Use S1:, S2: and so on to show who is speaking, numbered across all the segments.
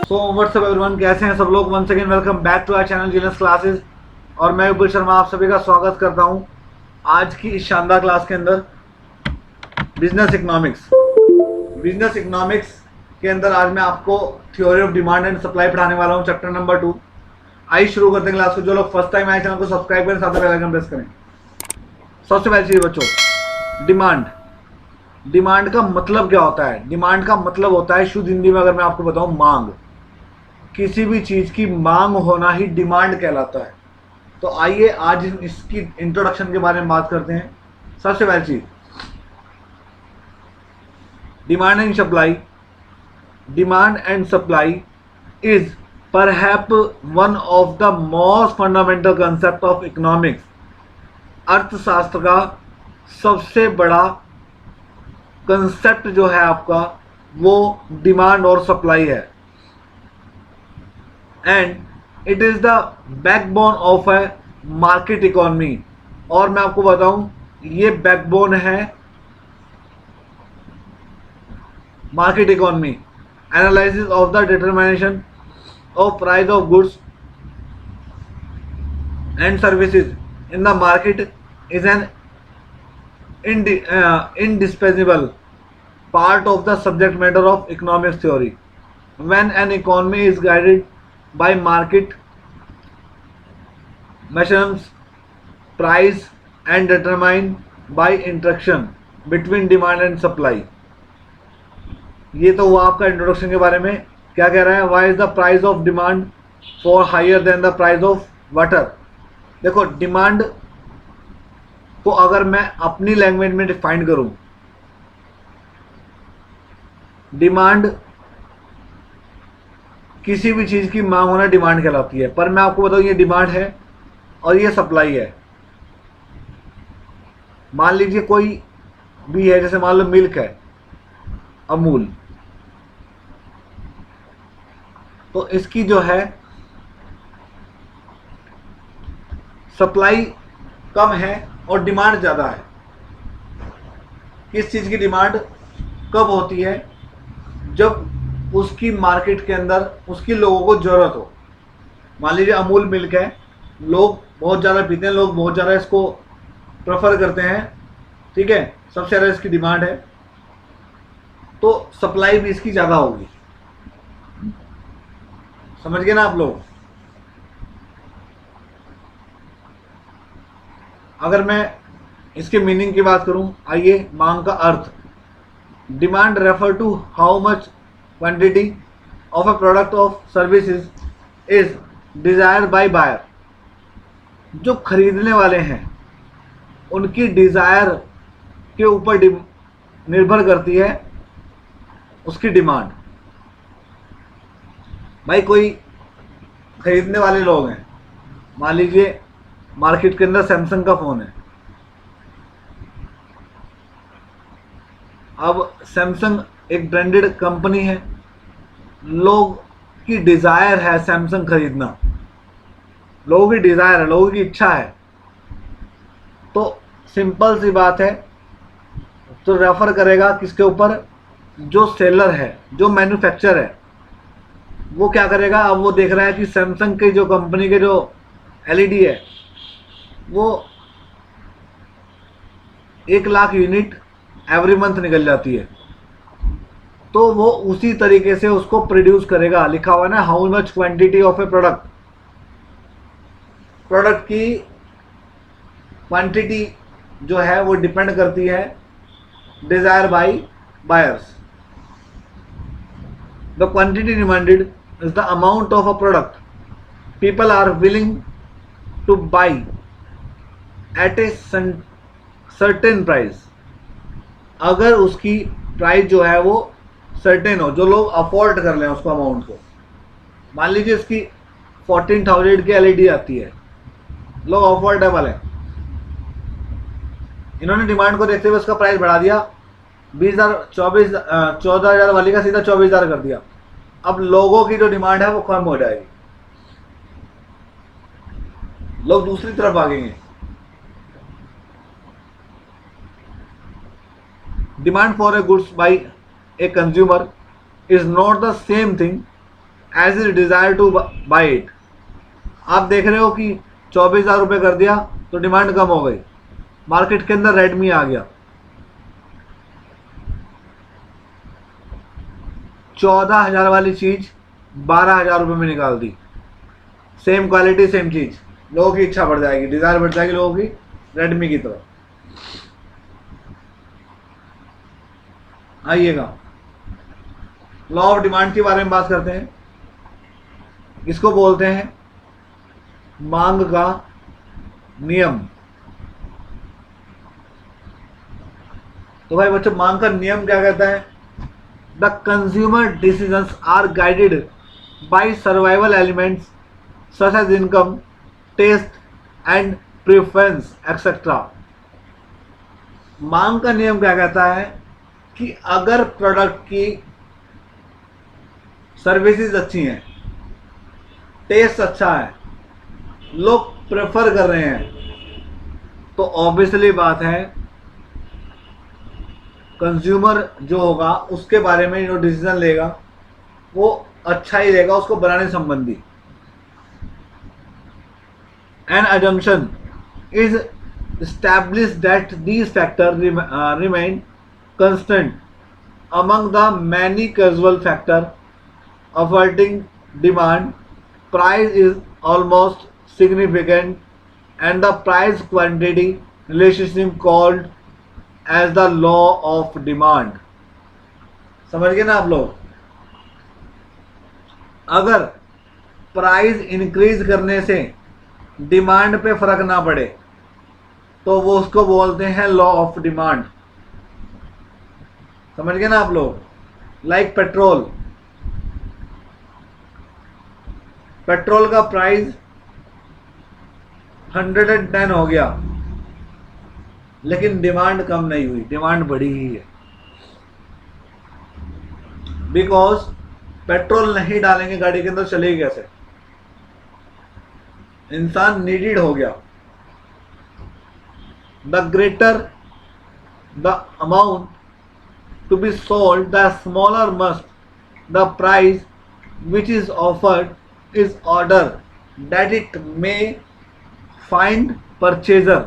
S1: So what's up everyone, कैसे हैं सब लोग। Once again welcome back to our channel genius classes. और मैं विपुल शर्मा आप सभी का स्वागत करता हूं आज की इस शानदार क्लास के अंदर। बिजनेस इकोनॉमिक्स के अंदर आज मैं आपको theory of demand and supply पढ़ाने वाला हूं, चैप्टर नंबर 2। आइए शुरू करते हैं क्लास को। जो लोग फर्स्ट टाइम आए चैनल को सब्सक्राइब करें, साथ में बेल आइकन प्रेस करें। सबसे पहली चीज बच्चों, डिमांड का मतलब क्या होता है। डिमांड का मतलब होता है, शुद्ध हिंदी में अगर मैं आपको बताऊं, मांग। किसी भी चीज की मांग होना ही डिमांड कहलाता है। तो आइए आज इसकी इंट्रोडक्शन के बारे में बात करते हैं। सबसे पहली चीज, demand and supply is perhaps one of the most fundamental concept of economics. अर्थशास्त्र का सबसे बड़ा कंसेप्ट जो है आपका, वो डिमांड और सप्लाई है। And it is the backbone of A market economy. और मैं आपको बताऊं, ये बैकबोन है market economy. Analysis of the determination of price of goods and services in the market is an indispensable part of the subject matter of economics theory. When an economy is guided by market mechanisms, price and determined by interaction between demand and supply. ये तो हुआ आपका introduction के बारे में। क्या कह रहा है, why is the price of demand for higher than the price of water. देखो, डिमांड को अगर मैं अपनी लैंग्वेज में डिफाइन करूं, डिमांड किसी भी चीज की मांग होना डिमांड कहलाती है। पर मैं आपको बताऊं, ये डिमांड है और ये सप्लाई है। मान लीजिए कोई भी है, जैसे मान लो मिल्क है, अमूल, तो इसकी जो है सप्लाई कम है और डिमांड ज़्यादा है। किस चीज़ की डिमांड कब होती है, जब उसकी मार्केट के अंदर उसकी लोगों को ज़रूरत हो। मान लीजिए अमूल मिल्क है, लोग बहुत ज़्यादा पीते हैं, लोग बहुत ज़्यादा इसको प्रेफर करते हैं, ठीक है, सबसे ज़्यादा इसकी डिमांड है, तो सप्लाई भी इसकी ज़्यादा होगी। समझ गए ना आप लोग। अगर मैं इसके मीनिंग की बात करूं, आइए, मांग का अर्थ। Demand refer to how much quantity of a product of services is desire by buyer. जो खरीदने वाले हैं उनकी डिजायर के ऊपर निर्भर करती है उसकी डिमांड। भाई, कोई खरीदने वाले लोग हैं, मान लीजिए मार्केट के अंदर सैमसंग का फोन है। अब सैमसंग एक ब्रांडेड कंपनी है, लोग की डिजायर है सैमसंग खरीदना, लोगों की डिजायर है, लोगों की इच्छा है। तो सिंपल सी बात है, तो रेफर करेगा किसके ऊपर, जो सेलर है, जो मैन्युफैक्चरर है, वो क्या करेगा। अब वो देख रहा है कि सैमसंग की जो कंपनी के जो एलईडी है, वो 1 लाख यूनिट एवरी मंथ निकल जाती है, तो वो उसी तरीके से उसको प्रोड्यूस करेगा। लिखा हुआ ना, how much quantity of a product. Product की क्वांटिटी जो है वो डिपेंड करती है desire by buyers. The quantity demanded is the amount of a product people are willing to buy at a certain price. अगर उसकी प्राइस जो है वो सर्टेन हो, जो लोग अफोर्ड कर लें उसको अमाउंट को। मान लीजिए इसकी 14,000 की एलईडी आती है, लोग अफोर्डेबल है, इन्होंने डिमांड को देखते हुए उसका प्राइस बढ़ा दिया, 14,000 वाली का सीधा 24,000 कर दिया। अब लोगों की जो डिमांड है वो कम हो जाएगी, लोग दूसरी तरफ भागेंगे। Demand for a goods by a consumer is not the same thing as is desire to buy it. आप देख रहे हो कि 24,000 रुपये कर दिया तो डिमांड कम हो गई, मार्केट के अंदर रेडमी आ गया, 14,000 वाली चीज 12,000 रुपये में निकाल दी, सेम क्वालिटी सेम चीज, लोगों की इच्छा बढ़ जाएगी, डिजायर बढ़ जाएगी लोगों की रेडमी की तरफ। आइएगा लॉ ऑफ डिमांड के बारे में बात करते हैं। इसको बोलते हैं मांग का नियम। तो भाई बच्चों, मांग का नियम क्या कहता है? The consumer decisions are guided by survival elements such as income, taste and preference etcetera. मांग का नियम क्या कहता है कि अगर प्रोडक्ट की सर्विसेज अच्छी हैं, टेस्ट अच्छा है, लोग प्रेफर कर रहे हैं, तो ऑब्वियसली बात है कंज्यूमर जो होगा उसके बारे में जो डिसीजन लेगा वो अच्छा ही लेगा उसको बनाने संबंधी। An assumption is established that these factors remain constant among the many causal factors affecting demand. Price is almost significant, and the price quantity relationship called as the law of demand. समझ गए ना आप लोग? अगर price increase करने से demand पे फर्क ना पड़े तो वो उसको बोलते हैं लॉ ऑफ डिमांड। समझ गए ना आप लोग? लाइक पेट्रोल का प्राइस 110 हो गया लेकिन डिमांड कम नहीं हुई, डिमांड बढ़ी ही है, बिकॉज पेट्रोल नहीं डालेंगे गाड़ी के अंदर चलेगी कैसे? इंसान नीडेड हो गया। The greater the amount to be sold the smaller must the price which is offered is order that it may find purchaser,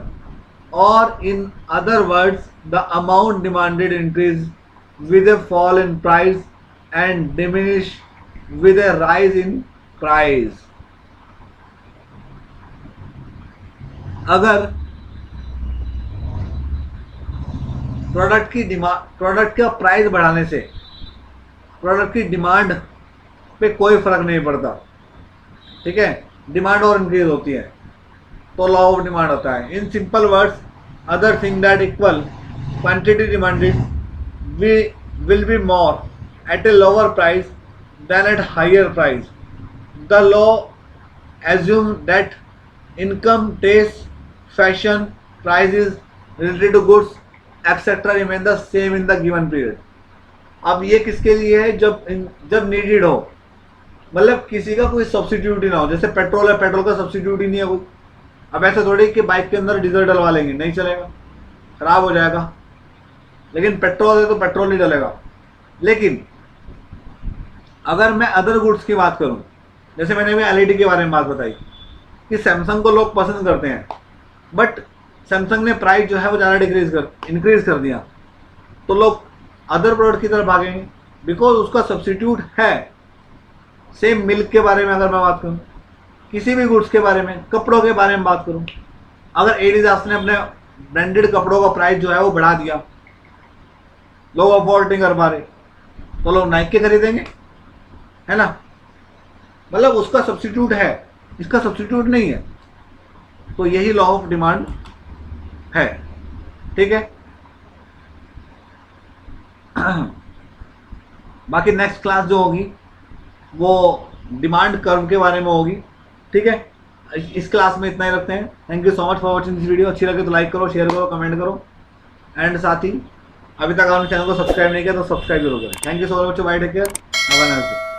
S1: और in other words the amount demanded increase with a fall in price and diminish with a rise in price. अगर product का price बढ़ाने से product की demand पे कोई फर्क नहीं पड़ता, ठीक है, डिमांड और इंक्रीज होती है, तो लॉ ऑफ डिमांड होता है। In simple words, other thing that equal quantity demanded will be more at a lower price than at higher price. The law assumes that income, taste, fashion, prices related to goods, etc. remain the same in the given period. अब ये किसके लिए है? जब needed हो, मतलब किसी का कोई सब्सिट्यूट ही ना हो। जैसे पेट्रोल है, पेट्रोल का सब्सिट्यूट ही नहीं है कोई। अब ऐसा थोड़ी कि बाइक के अंदर डीजल डलवा लेंगे, नहीं चलेगा, खराब हो जाएगा। लेकिन पेट्रोल है तो पेट्रोल ही डलेगा। लेकिन अगर मैं अदर गुड्स की बात करूं, जैसे मैंने भी एलईडी के बारे में बात बताई कि सैमसंग को लोग पसंद करते हैं, बट सैमसंग ने प्राइस जो है वो ज़्यादा इंक्रीज कर दिया, तो लोग अदर प्रोडक्ट की तरफ भागेंगे, बिकॉज उसका सब्सिट्यूट है। सेम मिल्क के बारे में अगर मैं बात करूं, किसी भी गुड्स के बारे में, कपड़ों के बारे में बात करूं, अगर एडिडास ने अपने ब्रांडेड कपड़ों का प्राइस जो है वो बढ़ा दिया, लोग अफोर्ड नहीं कर पा रहे, तो लोग नाइक के खरीदेंगे, है ना? मतलब उसका सब्स्टिट्यूट है, इसका सब्स्टिट्यूट नहीं है, तो यही लॉ ऑफ डिमांड है, ठीक है। बाकी नेक्स्ट क्लास जो होगी वो डिमांड कर्व के बारे में होगी, ठीक है। इस क्लास में इतना ही रखते हैं। Thank you so much for watching this video. अच्छी लगे तो लाइक करो, शेयर करो, कमेंट करो, एंड साथ ही अभी तक आपने चैनल को सब्सक्राइब नहीं किया तो सब्सक्राइब जरूर करें। Thank you so much, bye, take care, have a nice day.